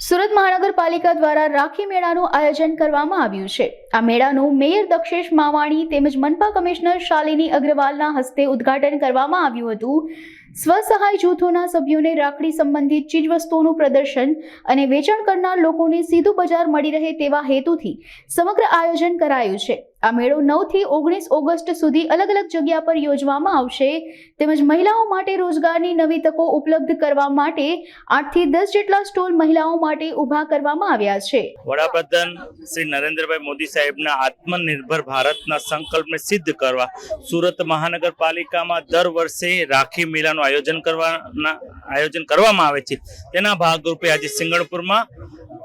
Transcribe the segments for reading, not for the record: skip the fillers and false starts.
સુરત મહાનગરપાલિકા દ્વારા રાખી મેળાનું આયોજન કરવામાં આવ્યું છે। આ મેળાનું મેયર દક્ષેશ માવાણી તેમજ મનપા કમિશનર શાલિની અગ્રવાલના હસ્તે ઉદ્ઘાટન કરવામાં આવ્યું હતું। સ્વસહાય જૂથોના સભ્યોને રાખડી સંબંધિત ચીજવસ્તુઓનું પ્રદર્શન અને વેચાણ કરનાર લોકોને સીધું બજાર મળી રહે તેવા હેતુથી સમગ્ર આયોજન કરાયું છે। આ મેળો 9 થી 19 ઓગસ્ટ સુધી અલગ અલગ જગ્યા પર યોજવામાં આવશે તેમજ મહિલાઓ માટે રોજગારની નવી તકો ઉપલબ્ધ કરવા માટે 8 થી 10 જેટલા સ્ટોલ મહિલાઓ માટે ઊભા કરવામાં આવ્યા છે। વડાપ્રધાન શ્રી નરેન્દ્રભાઈ મોદી સાહેબના આત્મનિર્ભર ભારતના સંકલ્પને સિદ્ધ કરવા સુરત મહાનગરપાલિકામાં દર વર્ષે રાખી મેળાનું આયોજન કરવામાં આવે છે। તેના ભાગરૂપે આજે સિંગણપુરમાં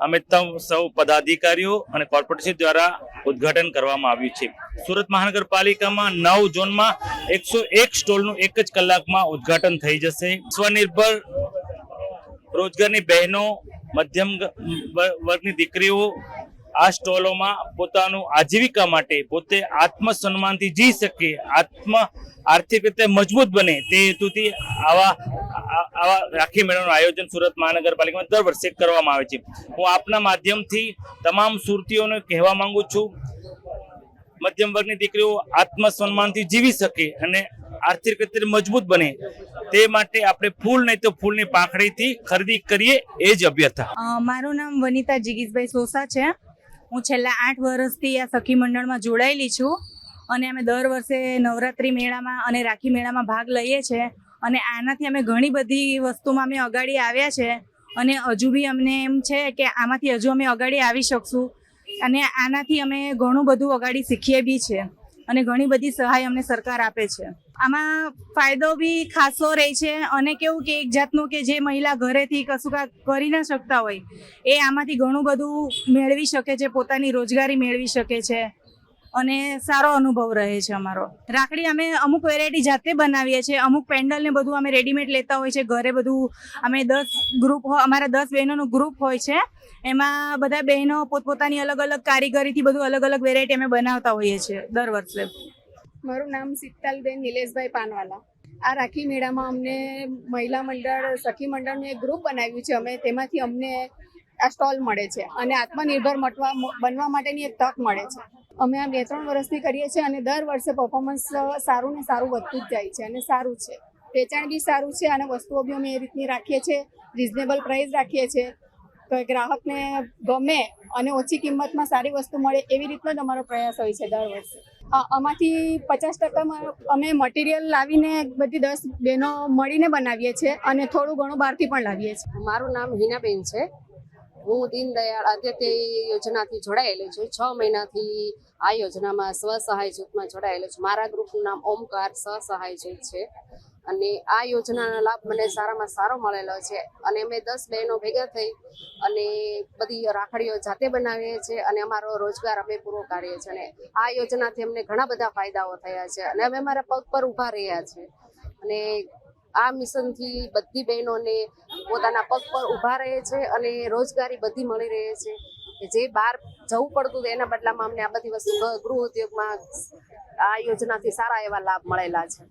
અમે સૌ પદાધિકારીઓ અને કોર્પોરેશન દ્વારા ઉદ્ઘાટન કરવામાં આવ્યું છે। સુરત મહાનગરપાલિકામાં 9 ઝોનમાં 101 સ્ટોલનું એક જ કલાકમાં ઉદ્ઘાટન થઈ જશે। સ્વનિર્ભર રોજગારની બહેનો, મધ્યમ વર્ગની દીકરીઓ આ સ્ટોલોમાં પોતાનું આજીવિકા માટે પોતે આત્મસન્માનથી જી શકે, આર્થિક રીતે મજબૂત બને તે હેતુથી આવા રાખી મેળાનું આયોજન સુરત મહાનગરપાલિકામાં દર વર્ષે કરવામાં આવે છે। હું આપના માધ્યમથી તમામ સુરતીઓને કહેવા માંગુ છું, મધ્યમ વર્ગની દીકરીઓ આત્મસન્માનથી જીવી શકે અને આર્થિક રીતે મજબૂત બને તે માટે આપણે ફૂલ નહીં તો ફૂલની પાંખડીથી ખરીદી કરીએ એ જ અભ્યર્થના। મારું નામ વનિતા જીગીશભાઈ સોસા છે। હું છેલ્લા 8 વર્ષથી આ સખી મંડળમાં જોડાયેલી છું અને અમે દર વર્ષે નવરાત્રી મેળામાં અને રાખી મેળામાં ભાગ લઈએ છીએ અને આનાથી અમે ઘણી બધી વસ્તુમાં અમે અગાડી આવ્યા છે અને હજુ બી અમને એમ છે કે આમાંથી હજુ અમે અગાડી આવી શકશું અને આનાથી અમે ઘણું બધું અગાડી શીખીએ બી છે અને ઘણી બધી સહાય અમને સરકાર આપે છે। આમાં ફાયદો બી ખાસો રહે છે અને કેવું કે એક જાતનું કે જે મહિલા ઘરેથી કશું કરી ના શકતા હોય એ આમાંથી ઘણું બધું મેળવી શકે છે, પોતાની રોજગારી મેળવી શકે છે અને સારો અનુભવ રહે છે અમારો। રાખડી અમે અમુક વેરાયટી જાતે બનાવીએ છીએ, અમુક પેન્ડલ ને બધું અમે રેડીમેડ લેતા હોય છે ઘરે। બધું અમે 10 ગ્રુપ અમારા 10 બહેનોનું ગ્રુપ હોય છે, એમાં બધા બહેનો પોતપોતાની અલગ અલગ કારીગરીથી બધું અલગ અલગ વેરાયટી અમે બનાવતા હોઈએ છીએ દર વર્ષે। મારું નામ શીતલબેન નિલેશભાઈ પાનવાલા। આ રાખી મેળામાં અમને મહિલા મંડળ સખી મંડળનું એક ગ્રુપ બનાવ્યું છે અમે, તેમાંથી અમને આ સ્ટોલ મળે છે અને આત્મનિર્ભર બનવા માટેની એક તક મળે છે। અમે આ 2-3 વર્ષથી કરીએ છીએ અને દર વર્ષે પરફોર્મન્સ સારું ને સારું વધતું જ જાય છે અને સારું છે, વેચાણ બી સારું છે અને વસ્તુઓ બી અમે એ રીતની રાખીએ છીએ, રિઝનેબલ પ્રાઇસ રાખીએ છીએ તો ગ્રાહકને ગમે અને ઓછી કિંમતમાં સારી વસ્તુ મળે એવી રીતનો જ અમારો પ્રયાસ હોય છે દર વર્ષે। આમાંથી 50% અમે મટીરિયલ લાવીને બધી 10 બહેનો મળીને બનાવીએ છીએ અને થોડું ઘણું બહારથી પણ લાવીએ છીએ। મારું નામ હિનાબેન છે। હું દીનદયાળ અંત્યોદય યોજનાથી જોડાયેલી છું। 6 મહિનાથી આ યોજનામાં સ્વસહાય જૂથમાં જોડાયેલું છું। મારા ગ્રુપનું નામ ઓમકાર સ્વસહાય જૂથ છે અને આ યોજનાનો લાભ મને સારામાં સારો મળેલો છે અને અમે 10 બહેનો ભેગા થઈ અને બધી રાખડીઓ જાતે બનાવીએ છીએ અને અમારો રોજગાર અમે પૂરો કરીએ છીએ અને આ યોજનાથી અમને ઘણા બધા ફાયદાઓ થયા છે અને અમે અમારા પગ પર ઊભા રહ્યા છીએ અને આ મિશનથી બધી બહેનોને પોતાના પગ પર ઊભા રહે છે અને રોજગારી બધી મળી રહે છે કે જે બહાર જવું પડતું હતું એના બદલામાં અમને આ બધી વસ્તુ ગૃહ ઉદ્યોગમાં આ યોજનાથી સારા એવા લાભ મળેલા છે।